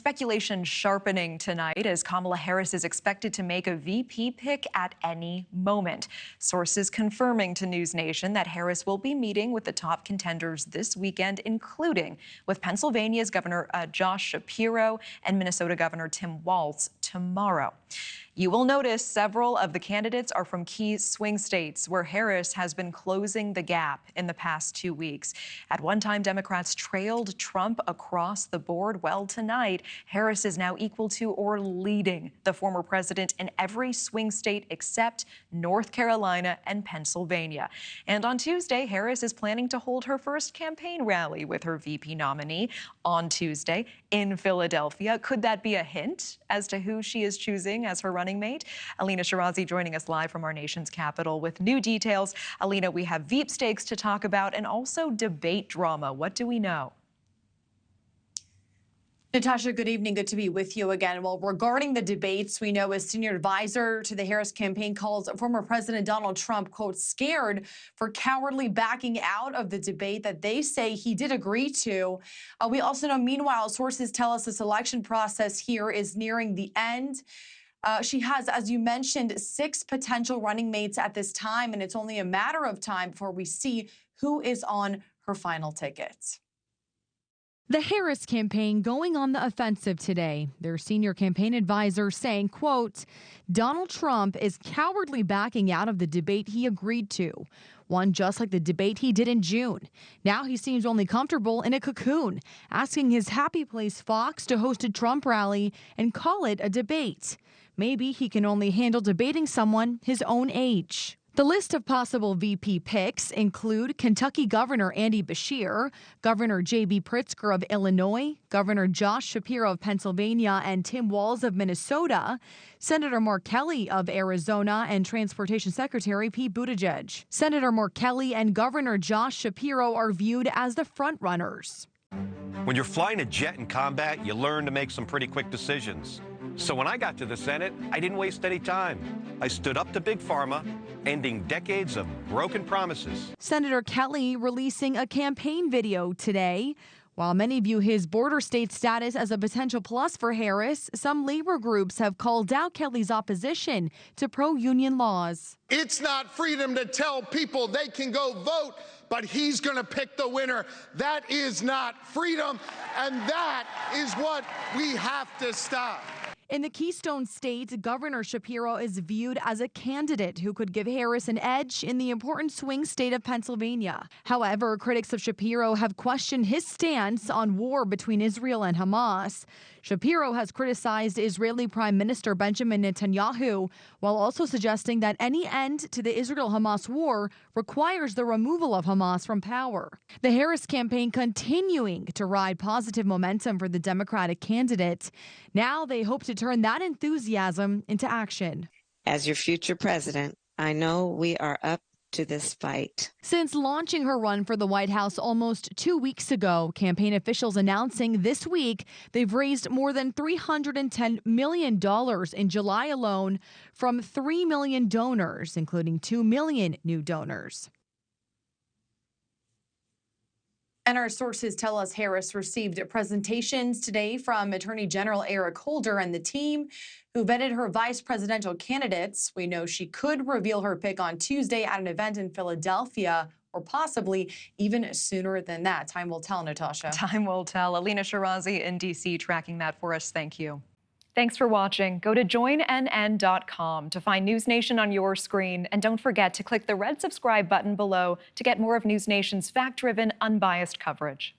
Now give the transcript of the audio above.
Speculation sharpening tonight as Kamala Harris is expected to make a VP pick at any moment. Sources confirming to NewsNation that Harris will be meeting with the top contenders this weekend, including with Pennsylvania's Governor Josh Shapiro and Minnesota Governor Tim Walz tomorrow. You will notice several of the candidates are from key swing states where Harris has been closing the gap in the past 2 weeks. At one time, Democrats trailed Trump across the board. Well, tonight, Harris is now equal to or leading the former president in every swing state except North Carolina and Pennsylvania. And on Tuesday, Harris is planning to hold her first campaign rally with her VP nominee on Tuesday in Philadelphia. Could that be a hint as to who she is choosing as her running mate? Elina Shirazi joining us live from our nation's capital with new details. Elina, we have Veep stakes to talk about and also debate drama. What do we know? Natasha, good evening. Good to be with you again. Well, regarding the debates, we know a senior advisor to the Harris campaign calls former President Donald Trump, quote, scared for cowardly backing out of the debate that they say he did agree to. We also know, meanwhile, sources tell us this election process here is nearing the end. She has, as you mentioned, 6 potential running mates at this time, and it's only a matter of time before we see who is on her final ticket. The Harris campaign going on the offensive today. Their senior campaign advisor saying, quote, Donald Trump is cowardly backing out of the debate he agreed to. One just like the debate he did in June. Now he seems only comfortable in a cocoon, asking his happy place Fox to host a Trump rally and call it a debate. Maybe he can only handle debating someone his own age. The list of possible VP picks include Kentucky Governor Andy Beshear, Governor J.B. Pritzker of Illinois, Governor Josh Shapiro of Pennsylvania, and Tim Walz of Minnesota, Senator Mark Kelly of Arizona, and Transportation Secretary Pete Buttigieg. Senator Mark Kelly and Governor Josh Shapiro are viewed as the frontrunners. When you're flying a jet in combat, you learn to make some pretty quick decisions. So when I got to the Senate, I didn't waste any time. I stood up to Big Pharma, ending decades of broken promises. Senator Kelly releasing a campaign video today. While many view his border state status as a potential plus for Harris, some labor groups have called out Kelly's opposition to pro-union laws. It's not freedom to tell people they can go vote, but he's going to pick the winner. That is not freedom, and that is what we have to stop. In the Keystone State, Governor Shapiro is viewed as a candidate who could give Harris an edge in the important swing state of Pennsylvania. However, critics of Shapiro have questioned his stance on war between Israel and Hamas. Shapiro has criticized Israeli Prime Minister Benjamin Netanyahu, while also suggesting that any end to the Israel-Hamas war requires the removal of Hamas from power. The Harris campaign continuing to ride positive momentum for the Democratic candidate. Now they hope to turn that enthusiasm into action. As your future president, I know we are up to this fight. Since launching her run for the White House almost 2 weeks ago, campaign officials announcing this week they've raised more than $310 million in July alone from 3 million donors, including 2 million new donors. And our sources tell us Harris received presentations today from Attorney General Eric Holder and the team who vetted her vice presidential candidates. We know she could reveal her pick on Tuesday at an event in Philadelphia, or possibly even sooner than that. Time will tell, Natasha. Time will tell. Elina Shirazi in D.C. tracking that for us. Thank you. Thanks for watching. Go to joinnn.com to find NewsNation on your screen. And don't forget to click the red subscribe button below to get more of NewsNation's fact-driven, unbiased coverage.